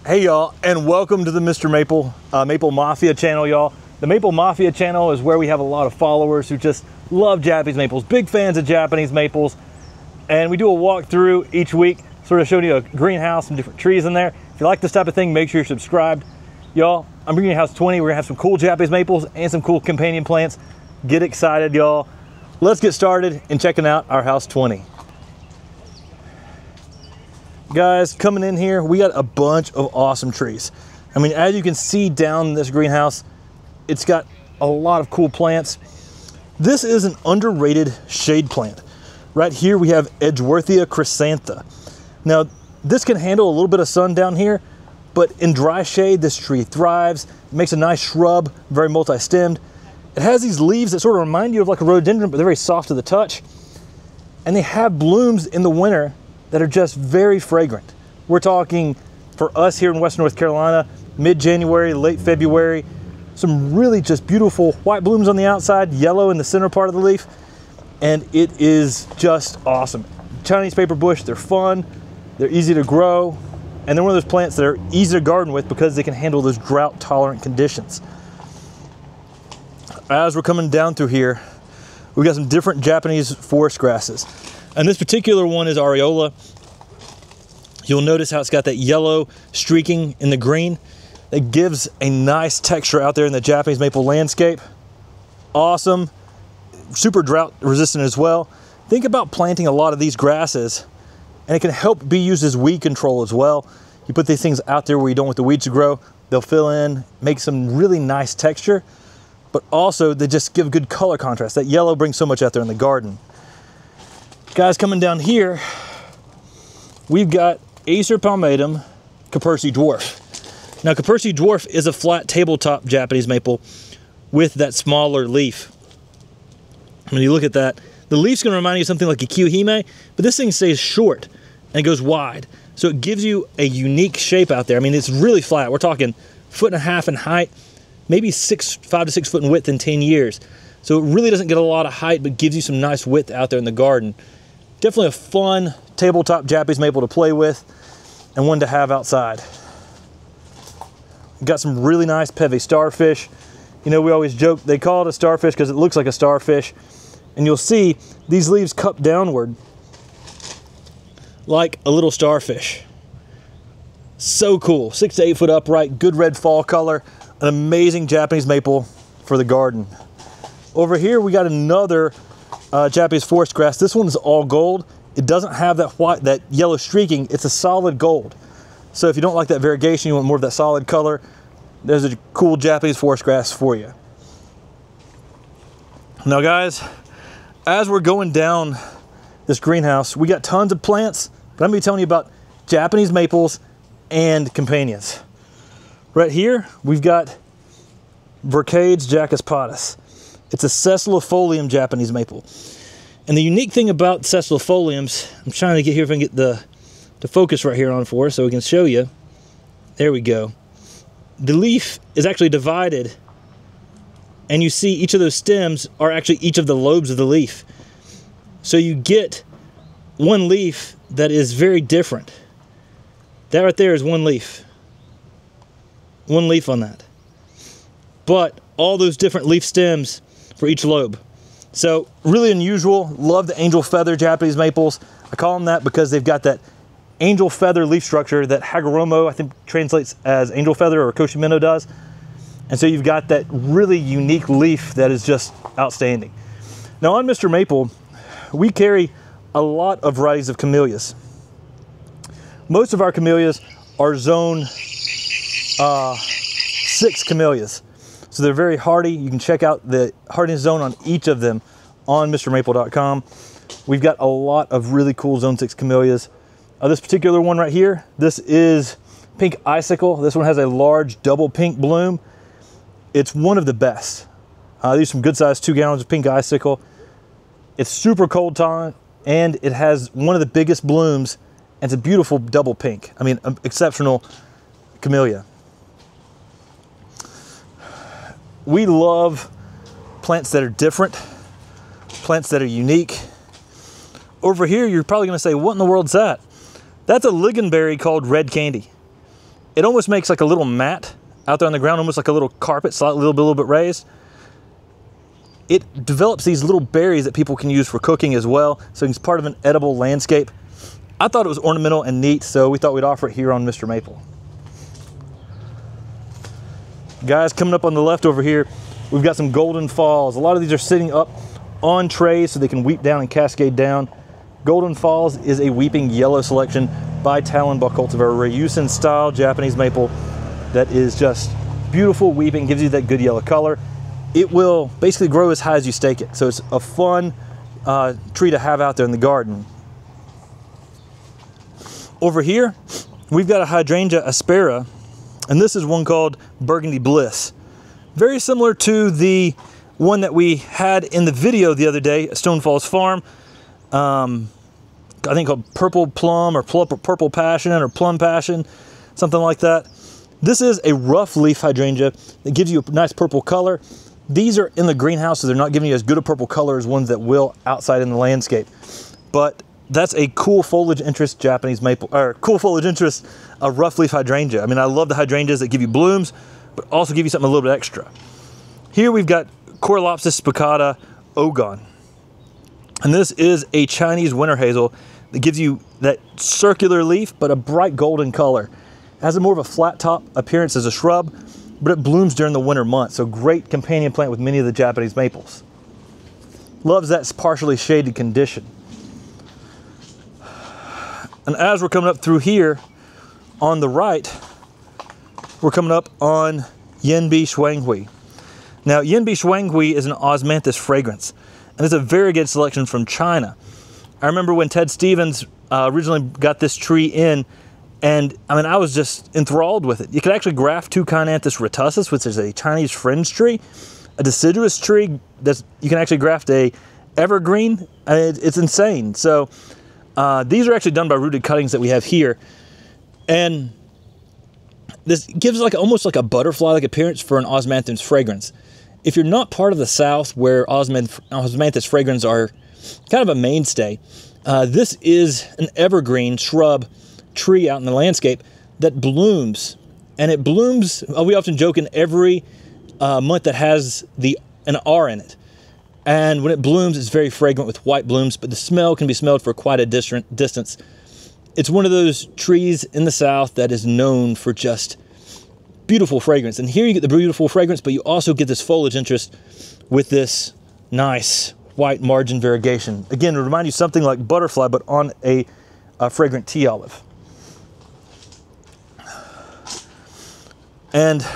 Hey y'all, and welcome to the MrMaple Maple Mafia channel, y'all. The Maple Mafia channel is where we have a lot of followers who just love Japanese maples, big fans of Japanese maples. And we do a walkthrough each week, sort of showing you a greenhouse, some different trees in there. If you like this type of thing, make sure you're subscribed. Y'all, I'm bringing you House 20. We're gonna have some cool Japanese maples and some cool companion plants. Get excited, y'all. Let's get started in checking out our House 20. Guys, coming in here, we got a bunch of awesome trees. I mean, as you can see down this greenhouse, it's got a lot of cool plants. This is an underrated shade plant. Right here we have Edgeworthia chrysantha. Now, this can handle a little bit of sun down here, but in dry shade, this tree thrives. It makes a nice shrub, very multi-stemmed. It has these leaves that sort of remind you of like a rhododendron, but they're very soft to the touch. And they have blooms in the winter that are just very fragrant. We're talking, for us here in Western North Carolina, mid-January, late February, some really just beautiful white blooms on the outside, yellow in the center part of the leaf, and it is just awesome. Chinese paper bush, they're fun, they're easy to grow, and they're one of those plants that are easy to garden with because they can handle those drought-tolerant conditions. As we're coming down through here, we got some different Japanese forest grasses. And this particular one is Areola. You'll notice how it's got that yellow streaking in the green. It gives a nice texture out there in the Japanese maple landscape. Awesome, super drought resistant as well. Think about planting a lot of these grasses, and it can help be used as weed control as well. You put these things out there where you don't want the weeds to grow, they'll fill in, make some really nice texture, but also they just give good color contrast. That yellow brings so much out there in the garden. Guys, coming down here, we've got Acer palmatum Cupersi dwarf. Now, Cupersi dwarf is a flat tabletop Japanese maple with that smaller leaf. When you look at that, the leaf's going to remind you of something like a kiyohime, but this thing stays short and goes wide. So it gives you a unique shape out there. I mean, it's really flat. We're talking 1.5 feet in height, maybe 5 to 6 foot in width in 10 years. So it really doesn't get a lot of height, but gives you some nice width out there in the garden. Definitely a fun tabletop Japanese maple to play with and one to have outside. Got some really nice Peve starfish. You know, we always joke, they call it a starfish because it looks like a starfish. And you'll see these leaves cup downward like a little starfish. So cool, 6 to 8 foot upright, good red fall color, an amazing Japanese maple for the garden. Over here, we got another Japanese forest grass. This one's all gold. It doesn't have that white, that yellow streaking. It's a solid gold. So if you don't like that variegation, you want more of that solid color, there's a cool Japanese forest grass for you. Now guys, as we're going down this greenhouse, we got tons of plants, but I'm gonna be telling you about Japanese maples and companions. Right here, we've got Vercades jacuspidus. It's a sessilifolium Japanese maple. And the unique thing about sessilifoliums, I'm trying to get here if I can get the focus right here on for us so we can show you. There we go. The leaf is actually divided, and you see each of those stems are actually each of the lobes of the leaf. So you get one leaf that is very different. That right there is one leaf. One leaf on that. But all those different leaf stems for each lobe. So really unusual. Love the angel feather Japanese maples. I call them that because they've got that angel feather leaf structure that Hagoromo, I think, translates as angel feather, or Koshimino does. And so you've got that really unique leaf that is just outstanding. Now on MrMaple, we carry a lot of varieties of camellias. Most of our camellias are zone 6 camellias. So they're very hardy. You can check out the hardiness zone on each of them on mrmaple.com. We've got a lot of really cool zone 6 camellias. This particular one right here, this is pink icicle. This one has a large double pink bloom. It's one of the best. These are some good size 2 gallons of pink icicle. It's super cold tolerant, and it has one of the biggest blooms, and it's a beautiful double pink. I mean, exceptional camellia. We love plants that are different, plants that are unique. Over here, you're probably gonna say, what in the world's that? That's a ligonberry called red candy. It almost makes like a little mat out there on the ground, almost like a little carpet, slightly, a little bit raised. It develops these little berries that people can use for cooking as well, so it's part of an edible landscape. I thought it was ornamental and neat, so we thought we'd offer it here on MrMaple. Guys, coming up on the left over here, we've got some golden falls. A lot of these are sitting up on trays so they can weep down and cascade down. Golden Falls is a weeping yellow selection by Talonbach cultivar, Ryusen style Japanese maple that is just beautiful weeping, gives you that good yellow color. It will basically grow as high as you stake it. So it's a fun tree to have out there in the garden. Over here, we've got a Hydrangea aspera, and this is one called Burgundy Bliss. Very similar to the one that we had in the video the other day at Stone Falls Farm. I think called Purple Plum or Purple Passion or Plum Passion, something like that. This is a rough leaf hydrangea that gives you a nice purple color. These are in the greenhouse, so they're not giving you as good a purple color as ones that will outside in the landscape. But that's a cool foliage interest Japanese maple, or cool foliage interest, a rough leaf hydrangea. I mean, I love the hydrangeas that give you blooms, but also give you something a little bit extra. Here we've got Corylopsis spicata ogon. And this is a Chinese winter hazel that gives you that circular leaf, but a bright golden color. It has a more of a flat top appearance as a shrub, but it blooms during the winter months. So great companion plant with many of the Japanese maples. Loves that partially shaded condition. And as we're coming up through here, on the right, we're coming up on Yanbi Shuanghui. Now, Yanbi Shuanghui is an osmanthus fragrance, and it's a very good selection from China. I remember when Ted Stevens originally got this tree in, and I mean, I was just enthralled with it. You could actually graft Tucanathus retussus, which is a Chinese fringe tree, a deciduous tree that you can actually graft a evergreen. It's insane. So these are actually done by rooted cuttings that we have here. And this gives like almost like a butterfly-like appearance for an osmanthus fragrance. If you're not part of the South where osmanthus fragrance are kind of a mainstay, this is an evergreen shrub tree out in the landscape that blooms. And it blooms, we often joke, in every month that has an R in it. And when it blooms, it's very fragrant with white blooms, but the smell can be smelled for quite a distance. It's one of those trees in the South that is known for just beautiful fragrance. And here you get the beautiful fragrance, but you also get this foliage interest with this nice white margin variegation. Again, to remind you something like butterfly, but on a fragrant tea olive. And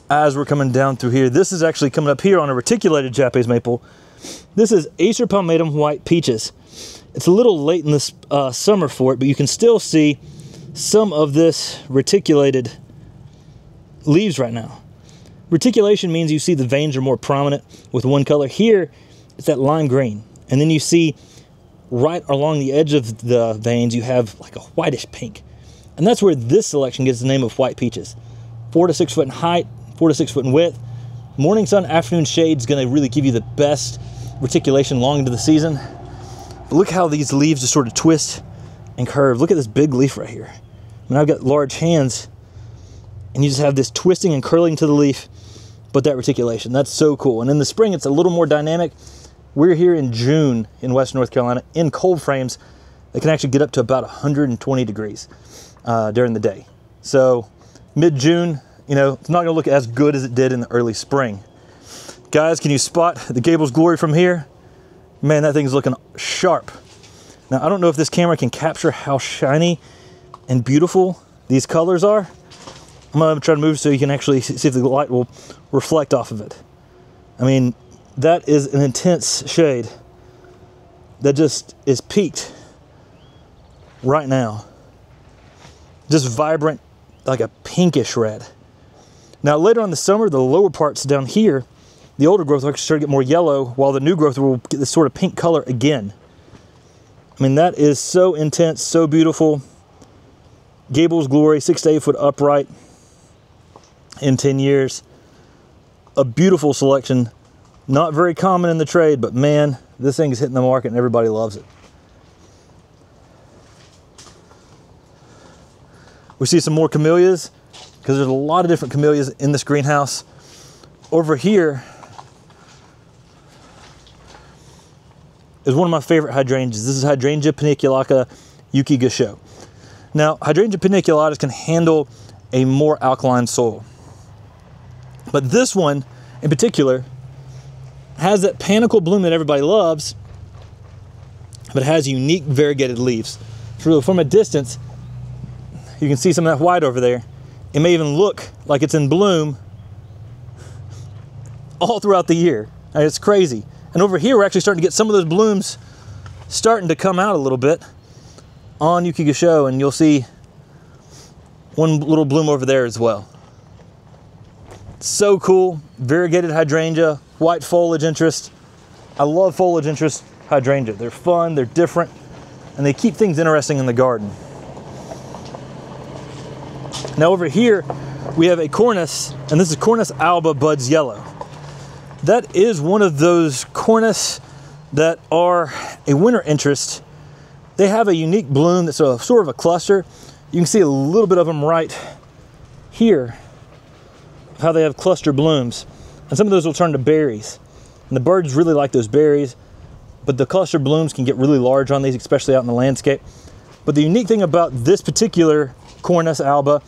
as we're coming down through here, this is actually coming up here on a reticulated Japanese maple. This is Acer palmatum white peaches. It's a little late in this summer for it, but you can still see some of this reticulated leaves right now. Reticulation means you see the veins are more prominent with one color. Here, it's that lime green. And then you see right along the edge of the veins, you have like a whitish pink. And that's where this selection gets the name of white peaches. 4 to 6 foot in height, 4 to 6 foot in width. Morning sun, afternoon shade is going to really give you the best reticulation long into the season. But look how these leaves just sort of twist and curve. Look at this big leaf right here. I mean, I've got large hands, and you just have this twisting and curling to the leaf, but that reticulation, that's so cool. And in the spring, it's a little more dynamic. We're here in June in Western North Carolina in cold frames that can actually get up to about 120 degrees during the day. So mid-June, you know, it's not gonna look as good as it did in the early spring. Guys, can you spot the Gable's Glory from here? Man, that thing's looking sharp. Now, I don't know if this camera can capture how shiny and beautiful these colors are. I'm gonna try to move so you can actually see if the light will reflect off of it. I mean, that is an intense shade that just is peaked right now. Just vibrant, like a pinkish red. Now, later on in the summer, the lower parts down here, the older growth will actually start to get more yellow, while the new growth will get this sort of pink color again. I mean, that is so intense, so beautiful. Gable's Glory, 6 to 8 foot upright in 10 years. A beautiful selection. Not very common in the trade, but man, this thing is hitting the market and everybody loves it. We see some more camellias because there's a lot of different camellias in this greenhouse. Over here is one of my favorite hydrangeas. This is Hydrangea Paniculatus Yuki gusho. Now, Hydrangea Paniculatus can handle a more alkaline soil. But this one in particular has that panicle bloom that everybody loves, but it has unique variegated leaves. So from a distance, you can see some of that white over there. It may even look like it's in bloom all throughout the year. I mean, it's crazy. And over here, we're actually starting to get some of those blooms starting to come out a little bit on Yuki gusho, and you'll see one little bloom over there as well. So cool, variegated hydrangea, white foliage interest. I love foliage interest hydrangea. They're fun, they're different, and they keep things interesting in the garden. Now over here, we have a Cornus, and this is Cornus Alba buds yellow. That is one of those Cornus that are a winter interest. They have a unique bloom that's a sort of a cluster. You can see a little bit of them right here, how they have cluster blooms. And some of those will turn to berries. And the birds really like those berries, but the cluster blooms can get really large on these, especially out in the landscape. But the unique thing about this particular Cornus Alba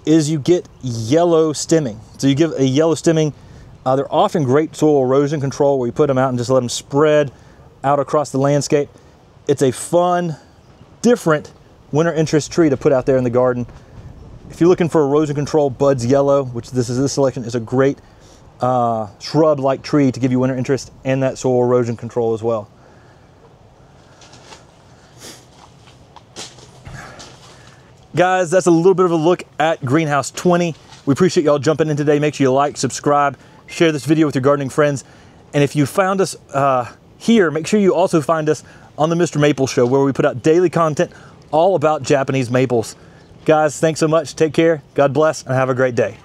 is you get yellow stemming. So you give a yellow stemming. They're often great soil erosion control, where you put them out and just let them spread out across the landscape. It's a fun, different winter interest tree to put out there in the garden. If you're looking for erosion control, buds yellow, which this selection is a great shrub-like tree to give you winter interest and that soil erosion control as well. Guys, that's a little bit of a look at Greenhouse 20. We appreciate y'all jumping in today. Make sure you like, subscribe, share this video with your gardening friends. And if you found us here, make sure you also find us on the MrMaple Show, where we put out daily content all about Japanese maples. Guys, thanks so much. Take care. God bless, and have a great day.